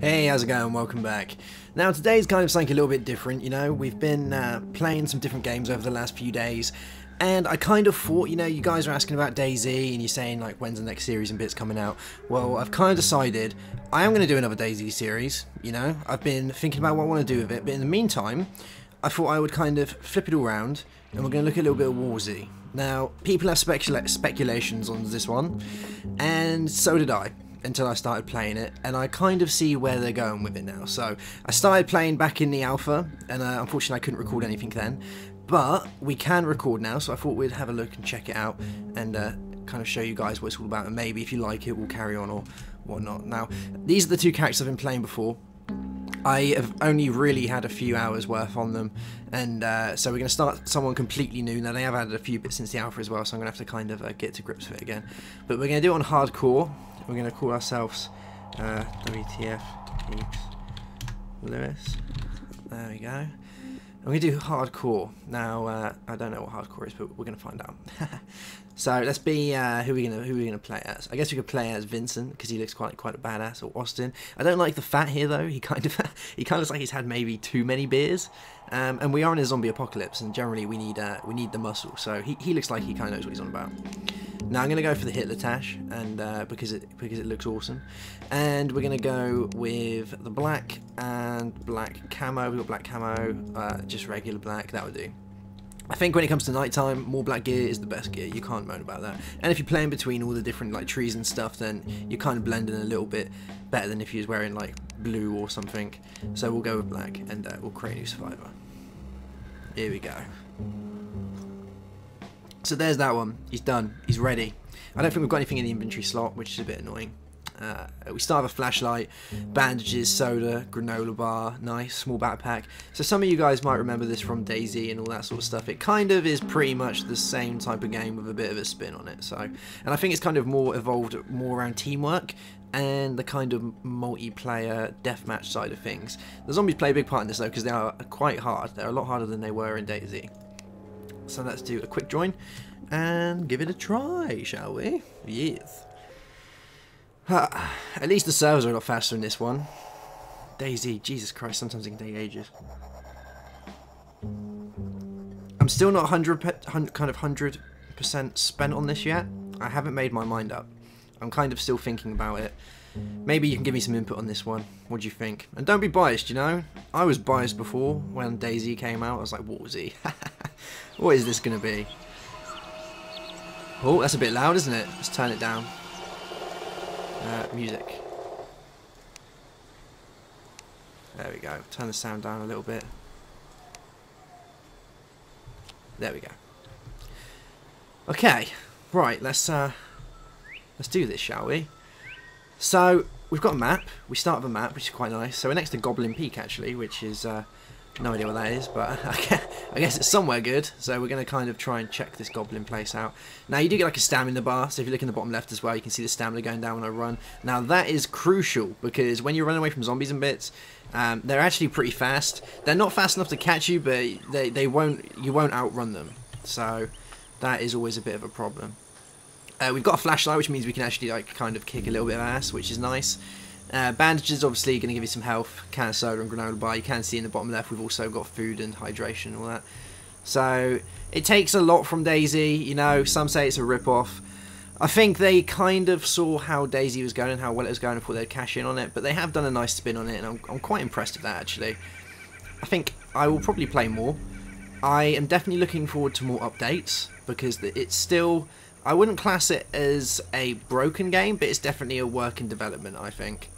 Hey, how's it going? Welcome back. Now today's kind of something a little bit different, you know, we've been playing some different games over the last few days, and I kind of thought, you know, you guys are asking about DayZ, and you're saying like, when's the next series and bits coming out? Well, I've kind of decided I am going to do another DayZ series, you know, I've been thinking about what I want to do with it, but in the meantime, I thought I would kind of flip it all around, and we're going to look at a little bit of WarZ. Now, people have speculations on this one, and so did I. Until I started playing it, and I kind of see where they're going with it now. So I started playing back in the alpha, and unfortunately I couldn't record anything then, but we can record now, so I thought we'd have a look and check it out and kind of show you guys what it's all about, and maybe if you like it we'll carry on or whatnot. Now these are the two characters I've been playing before. I have only really had a few hours worth on them, and so we're going to start someone completely new. Now they have added a few bits since the alpha as well, so I'm going to have to kind of get to grips with it again, but we're going to do it on hardcore. We're going to call ourselves WTF Keeps Lewis. There we go. And we're going to do hardcore. Now, I don't know what hardcore is, but we're going to find out. So let's be who are we going to play as? I guess we could play as Vincent because he looks quite a badass, or Austin. I don't like the fat here though. He kind of looks like he's had maybe too many beers. And we are in a zombie apocalypse, and generally we need the muscle. So he looks like he kind of knows what he's on about. Now I'm going to go for the Hitler Tash, and because it looks awesome, and we're going to go with the black and black camo. We've got black camo, just regular black. That would do. I think when it comes to nighttime, more black gear is the best gear. You can't moan about that. And if you're playing between all the different like trees and stuff, then you kind of blend in a little bit better than if you was wearing like blue or something. So we'll go with black, and we'll create a new survivor. Here we go. So there's that one. He's done. He's ready. I don't think we've got anything in the inventory slot, which is a bit annoying. We start with a flashlight, bandages, soda, granola bar, nice, small backpack. So some of you guys might remember this from DayZ and all that sort of stuff. It kind of is pretty much the same type of game with a bit of a spin on it. So, and I think it's kind of more evolved more around teamwork and the kind of multiplayer deathmatch side of things. The zombies play a big part in this though, because they are quite hard. They're a lot harder than they were in DayZ. So let's do a quick join and give it a try, shall we? Yes. At least the servers are a lot faster in this one. DayZ, Jesus Christ, sometimes it can take ages. I'm still not 100% spent on this yet. I haven't made my mind up. I'm kind of still thinking about it. Maybe you can give me some input on this one. What do you think? And don't be biased, you know? I was biased before when DayZ came out. I was like, what was he? What is this going to be? Oh, that's a bit loud, isn't it? Let's turn it down. Music. There we go. Turn the sound down a little bit. There we go. Okay, right. Let's do this, shall we? So we've got a map. We start with a map, which is quite nice. So we're next to Goblin Peak, actually, which is no idea what that is, but I guess it's somewhere good. So we're going to kind of try and check this Goblin place out. Now you do get like a stamina bar, so if you look in the bottom left as well, you can see the stamina going down when I run. Now that is crucial, because when you run away from zombies and bits, they're actually pretty fast. They're not fast enough to catch you, but you won't outrun them. So that is always a bit of a problem. We've got a flashlight, which means we can actually like kind of kick a little bit of ass, which is nice. Bandages obviously going to give you some health, can of soda and granola bar. You can see in the bottom left we've also got food and hydration and all that. So it takes a lot from DayZ, you know, some say it's a rip-off. I think they kind of saw how DayZ was going and how well it was going and thought they'd cash in on it, but they have done a nice spin on it, and I'm quite impressed with that actually. I think I will probably play more. I am definitely looking forward to more updates, because it's still, I wouldn't class it as a broken game, but it's definitely a work in development, I think.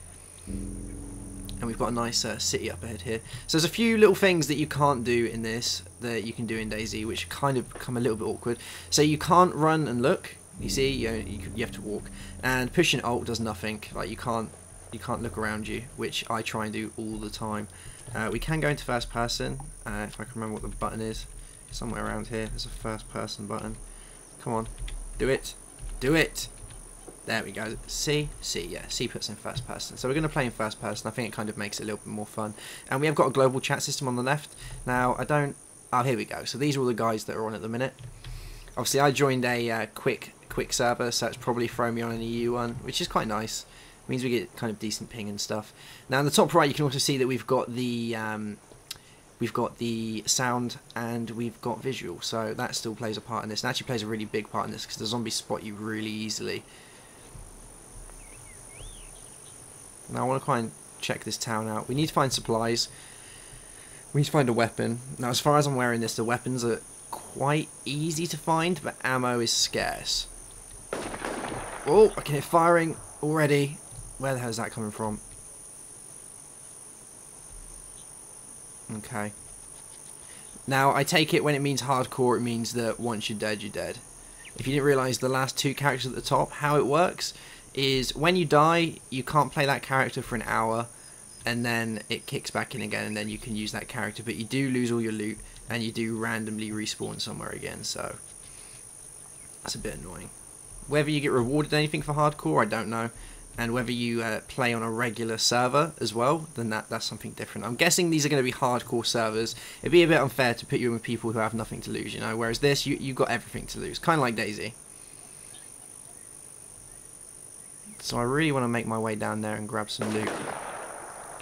And we've got a nice city up ahead here. So there's a few little things that you can't do in this that you can do in DayZ, which kind of become a little bit awkward. So you can't run and look. You see, you have to walk. And pushing Alt does nothing. Like you can't look around you, which I try and do all the time. We can go into first person if I can remember what the button is. Somewhere around here, there's a first person button. Come on, do it, do it. There we go. C, yeah. C puts in first person. So we're going to play in first person. I think it kind of makes it a little bit more fun. And we have got a global chat system on the left. Now, I don't... Oh, here we go. So these are all the guys that are on at the minute. Obviously, I joined a quick server, so it's probably thrown me on an EU one, which is quite nice. means we get kind of decent ping and stuff. Now in the top right, you can also see that we've got the sound and we've got visual, so that still plays a part in this. And actually plays a really big part in this because the zombies spot you really easily. Now I want to try and check this town out. We need to find supplies. We need to find a weapon. Now as far as I'm wearing this, the weapons are quite easy to find, but ammo is scarce. Oh, I can hear firing already. Where the hell is that coming from? Okay. Now, I take it when it means hardcore, it means that once you're dead, you're dead. If you didn't realise, the last two characters at the top, how it works is when you die, you can't play that character for an hour, and then it kicks back in again, and then you can use that character, but you do lose all your loot, and you do randomly respawn somewhere again, so that's a bit annoying. Whether you get rewarded anything for hardcore, I don't know. And whether you play on a regular server as well, then that's something different. I'm guessing these are going to be hardcore servers. It'd be a bit unfair to put you in with people who have nothing to lose, you know, whereas this, you've got everything to lose. Kind of like DayZ. So I really want to make my way down there and grab some loot.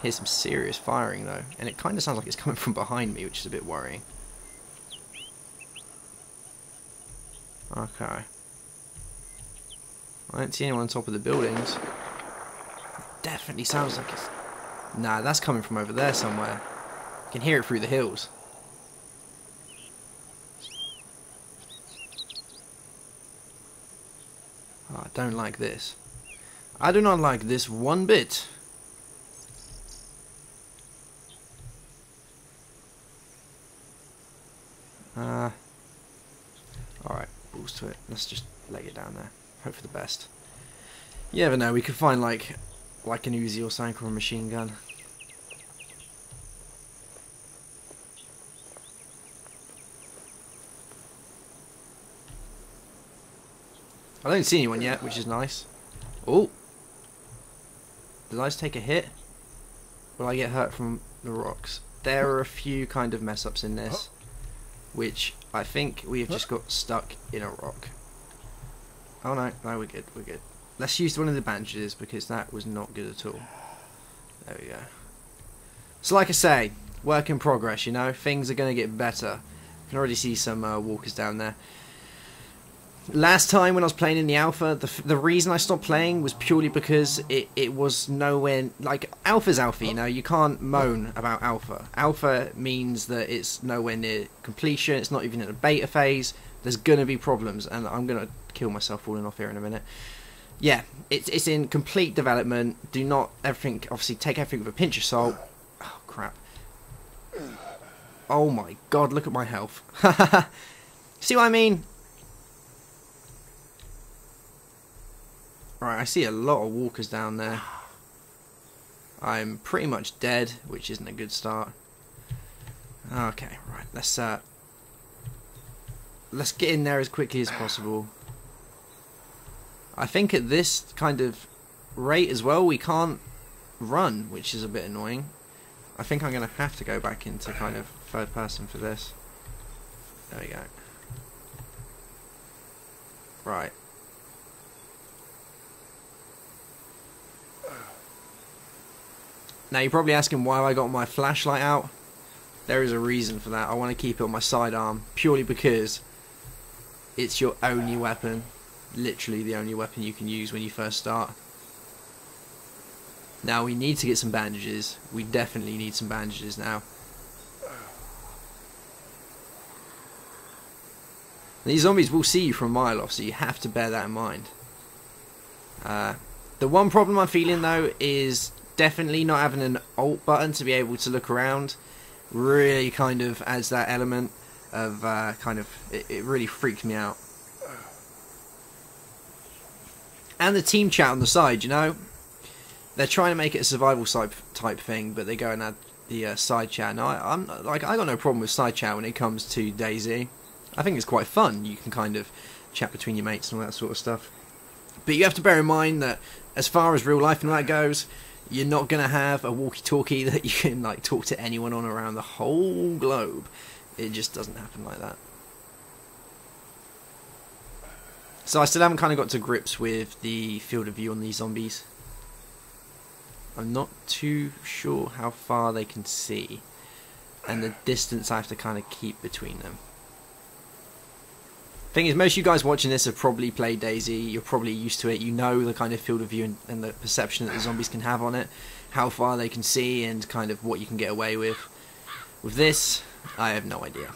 Here's some serious firing though, and it kind of sounds like it's coming from behind me, which is a bit worrying. Okay. I don't see anyone on top of the buildings. Definitely sounds like it's... Nah, that's coming from over there somewhere. I can hear it through the hills. Oh, I don't like this. I do not like this one bit. Alright, balls to it. Let's just leg it down there. Hope for the best. You never know, we could find like an Uzi or something or a machine gun. I don't see anyone yet, which is nice. Oh! Did I just take a hit? Will I get hurt from the rocks? There are a few kind of mess ups in this, which I think we have just got stuck in a rock. Oh no, no, we're good, we're good. Let's use one of the bandages because that was not good at all. There we go. So like I say, work in progress, you know, things are going to get better. You can already see some walkers down there. Last time when I was playing in the alpha, the reason I stopped playing was purely because it was nowhere, like, alpha's alpha, you know, you can't moan about alpha. Alpha means that it's nowhere near completion, it's not even in a beta phase, there's going to be problems, and I'm going to kill myself falling off here in a minute. Yeah, it's in complete development, do not, everything, obviously take everything with a pinch of salt. Oh, crap. Oh my god, look at my health. See what I mean? Right, I see a lot of walkers down there. I'm pretty much dead, which isn't a good start. Okay, right, let's get in there as quickly as possible. I think at this kind of rate as well, we can't run, which is a bit annoying. I think I'm going to have to go back into kind of third person for this. There we go. Right. Now you're probably asking why I got my flashlight out. There is a reason for that. I want to keep it on my sidearm purely because it's your only weapon. Literally the only weapon you can use when you first start. Now we need to get some bandages. We definitely need some bandages now. These zombies will see you from a mile off, so you have to bear that in mind. The one problem I'm feeling though is definitely not having an alt button to be able to look around. Really kind of adds that element of it really freaked me out. And the team chat on the side, you know, they're trying to make it a survival type thing, but they go and add the side chat. Now I got no problem with side chat when it comes to DayZ. I think it's quite fun. You can kind of chat between your mates and all that sort of stuff. But you have to bear in mind that as far as real life and all that goes, you're not going to have a walkie-talkie that you can like talk to anyone on around the whole globe. It just doesn't happen like that. So I still haven't kind of got to grips with the field of view on these zombies. I'm not too sure how far they can see, and the distance I have to kind of keep between them. Thing is, most of you guys watching this have probably played DayZ. You're probably used to it. You know the kind of field of view and the perception that the zombies can have on it, how far they can see, and kind of what you can get away with. With this, I have no idea.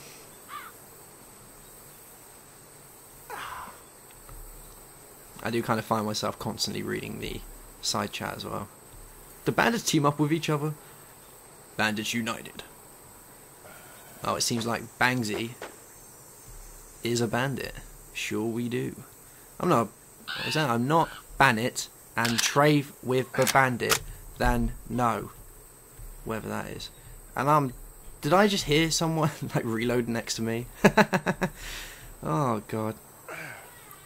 I do kind of find myself constantly reading the side chat as well. The bandits team up with each other. Bandits united. Oh, it seems like Bangsy is a bandit. Sure we do. I'm not bandit and trade with the bandit. Then no. Whoever that is. And did I just hear someone like reload next to me? Oh god.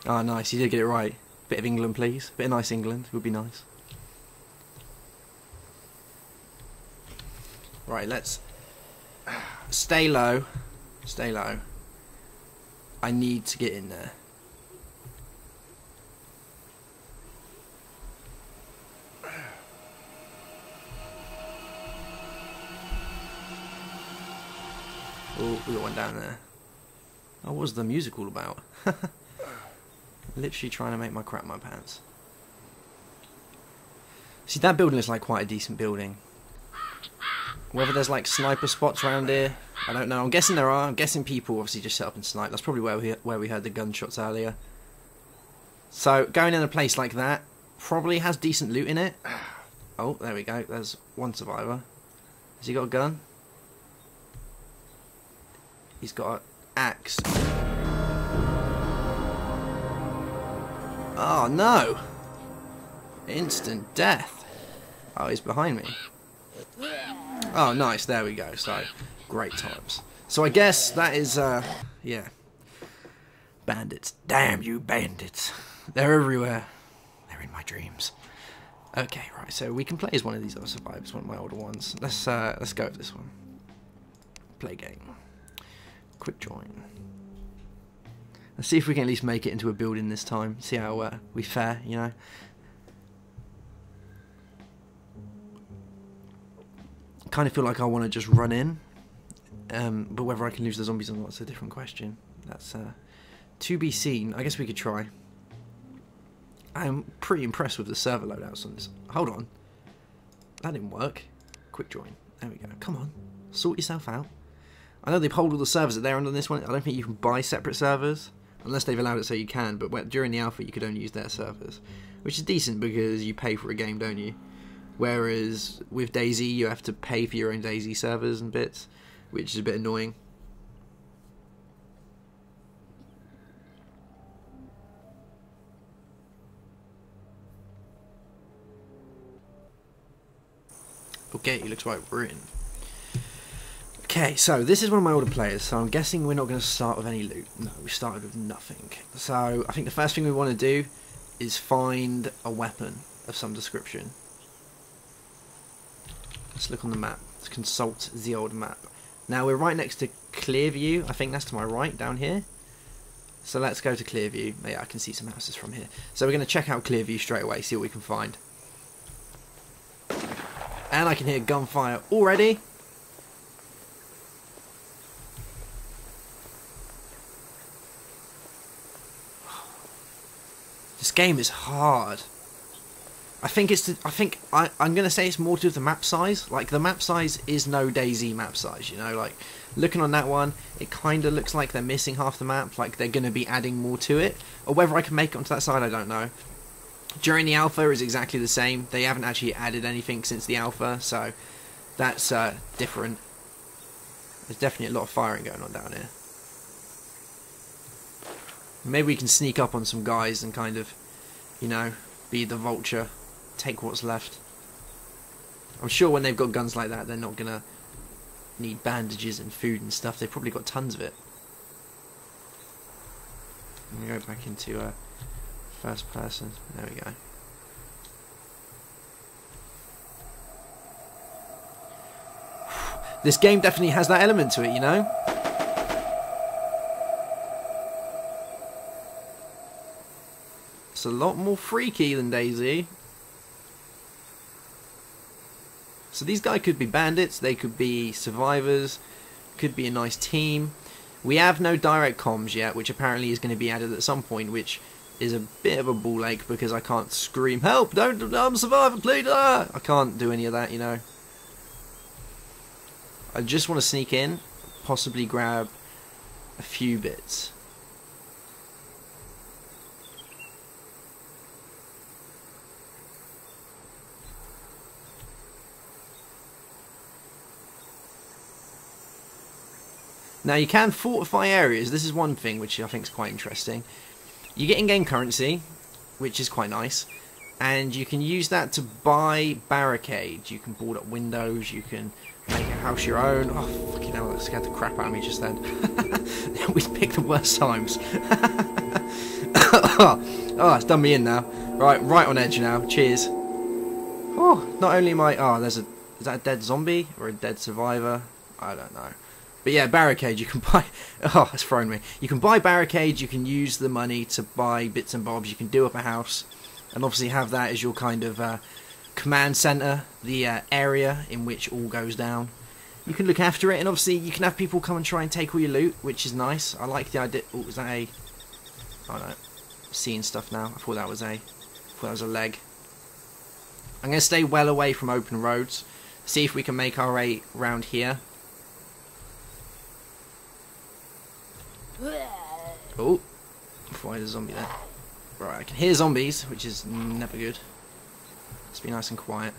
Oh nice, you did get it right. Bit of England please. Bit of nice England would be nice. Right, let's stay low. Stay low. I need to get in there. Oh, we got one down there. Oh, what was the music all about? Literally trying to make my crap my pants. See, that building is like quite a decent building. Whether there's like sniper spots around here, I don't know. I'm guessing there are. I'm guessing people obviously just set up and snipe. That's probably where we heard the gunshots earlier. So going in a place like that probably has decent loot in it. Oh, there we go. There's one survivor. Has he got a gun? He's got an axe. Oh no! Instant death. Oh, he's behind me. Oh, nice. There we go. So, great times. So I guess that is, yeah. Bandits. Damn you bandits. They're everywhere. They're in my dreams. Okay, right. So we can play as one of these other survivors, one of my older ones. Let's go with this one. Play game. Quick join. Let's see if we can at least make it into a building this time. See how we fare, you know. Kind of feel like I want to just run in, but whether I can lose the zombies or not is a different question. That's to be seen. I guess we could try. I'm pretty impressed with the server loadouts on this. Hold on, that didn't work. Quick join. There we go. Come on, sort yourself out. I know they've pulled all the servers that they're on this one. I don't think you can buy separate servers unless they've allowed it so you can. But during the alpha, you could only use their servers, which is decent because you pay for a game, don't you? Whereas with DayZ, you have to pay for your own DayZ servers and bits, which is a bit annoying. Okay, looks like we're in. Okay, so this is one of my older players, so I'm guessing we're not going to start with any loot. No, we started with nothing. So I think the first thing we want to do is find a weapon of some description. Let's look on the map. Let's consult the old map. Now we're right next to Clearview. I think that's to my right down here. So let's go to Clearview. Yeah, I can see some houses from here. So we're going to check out Clearview straight away, see what we can find. And I can hear gunfire already. This game is hard. I'm gonna say it's more to do with the map size. Like the map size is no DayZ map size, you know. Like looking on that one, it kind of looks like they're missing half the map. Like they're gonna be adding more to it, or whether I can make it onto that side, I don't know. During the alpha is exactly the same. They haven't actually added anything since the alpha, so that's different. There's definitely a lot of firing going on down here. Maybe we can sneak up on some guys and kind of, you know, be the vulture. Take what's left. I'm sure when they've got guns like that, they're not gonna need bandages and food and stuff. They've probably got tons of it. I'm gonna go back into first person. There we go. This game definitely has that element to it, you know. It's a lot more freaky than DayZ. So these guys could be bandits, they could be survivors, could be a nice team. We have no direct comms yet, which apparently is going to be added at some point, which is a bit of a ball ache because I can't scream, help, don't, I'm a survivor, please, ah! I can't do any of that, you know. I just want to sneak in, possibly grab a few bits. Now you can fortify areas. This is one thing which I think is quite interesting. You get in-game currency, which is quite nice, and you can use that to buy barricades. You can board up windows, you can make a house your own. Oh, fucking hell, that scared the crap out of me just then. We picked the worst times. Oh, it's done me in now. Right on edge now. Cheers. Oh, not only am I... Oh, is that a dead zombie or a dead survivor? I don't know. But yeah, barricades, you can buy... Oh, it's thrown me. You can buy barricades, you can use the money to buy bits and bobs, you can do up a house, and obviously have that as your kind of command centre, the area in which all goes down. You can look after it, and obviously you can have people come and try and take all your loot, which is nice. I like the idea... Oh, is that a... Oh no, I'm seeing stuff now. I thought that was a leg. I'm going to stay well away from open roads, see if we can make our way round here. Oh, before I had a zombie there. Right, I can hear zombies, which is never good. Let's be nice and quiet.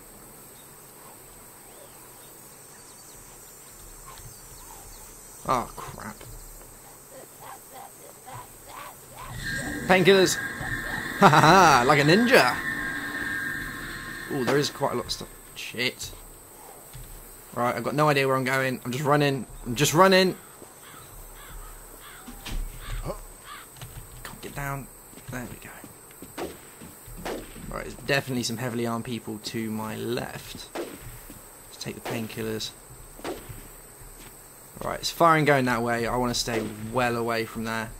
Oh, crap. Painkillers! Ha ha ha! Like a ninja! Oh, there is quite a lot of stuff. Shit. Right, I've got no idea where I'm going. I'm just running. I'm just running! Can't get down. There we go. Right, there's definitely some heavily armed people to my left. Let's take the painkillers. Right, it's firing going that way. I want to stay well away from there.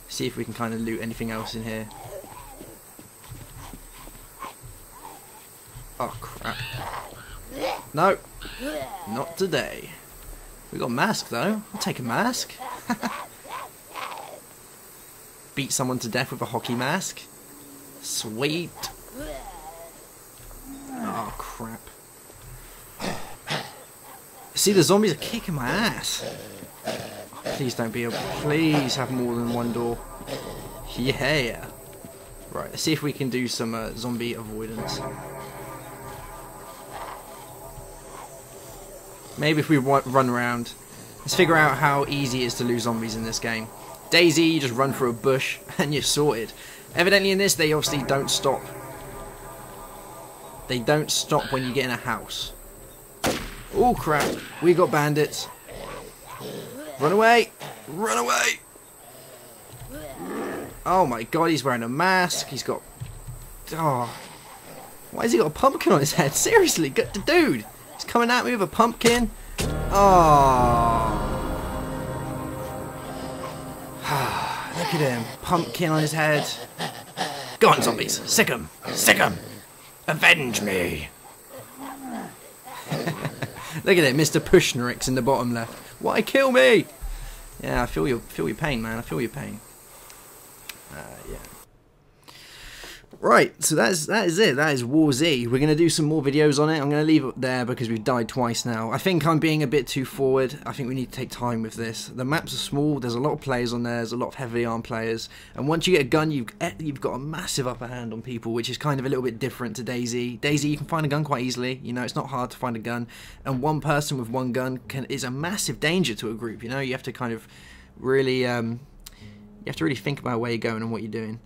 See if we can kind of loot anything else in here. Oh, crap. No, not today. We got a mask, though. I'll take a mask. Beat someone to death with a hockey mask. Sweet. Oh, crap. See, the zombies are kicking my ass. Please don't be able... Please have more than one door. Yeah. Right, let's see if we can do some zombie avoidance. Maybe if we run around. Let's figure out how easy it is to lose zombies in this game. DayZ, you just run through a bush and you're sorted. Evidently in this, they obviously don't stop. They don't stop when you get in a house. Oh crap, we got bandits. Run away! Run away! Oh my god, he's wearing a mask. He's got... Oh. Why has he got a pumpkin on his head? Seriously, get the dude! He's coming at me with a pumpkin. Oh. Look at him. Pumpkin on his head. Go on, zombies. Sick 'em. Sick 'em. Avenge me. Look at it, Mr. Pushnerick's in the bottom left. Why kill me? Yeah, I feel your pain, man. I feel your pain. Yeah. Right, so that is it. That is War Z. We're going to do some more videos on it. I'm going to leave it there because we've died twice now. I think I'm being a bit too forward. I think we need to take time with this. The maps are small. There's a lot of players on there. There's a lot of heavily armed players. And once you get a gun, you've got a massive upper hand on people, which is kind of a little bit different to DayZ. DayZ, you can find a gun quite easily. You know, it's not hard to find a gun. And one person with one gun is a massive danger to a group. You know, you have to kind of really, you have to really think about where you're going and what you're doing.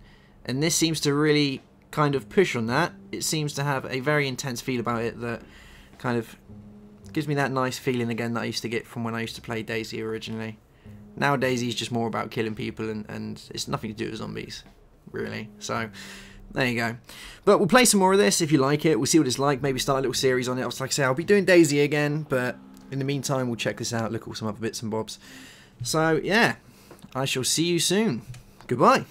And this seems to really kind of push on that. It seems to have a very intense feel about it that kind of gives me that nice feeling again that I used to get from when I used to play DayZ originally. Now DayZ is just more about killing people and it's nothing to do with zombies, really. So, there you go. But we'll play some more of this if you like it. We'll see what it's like. Maybe start a little series on it. Like I say, I'll be doing DayZ again, but in the meantime, we'll check this out, look at some other bits and bobs. So, yeah, I shall see you soon. Goodbye.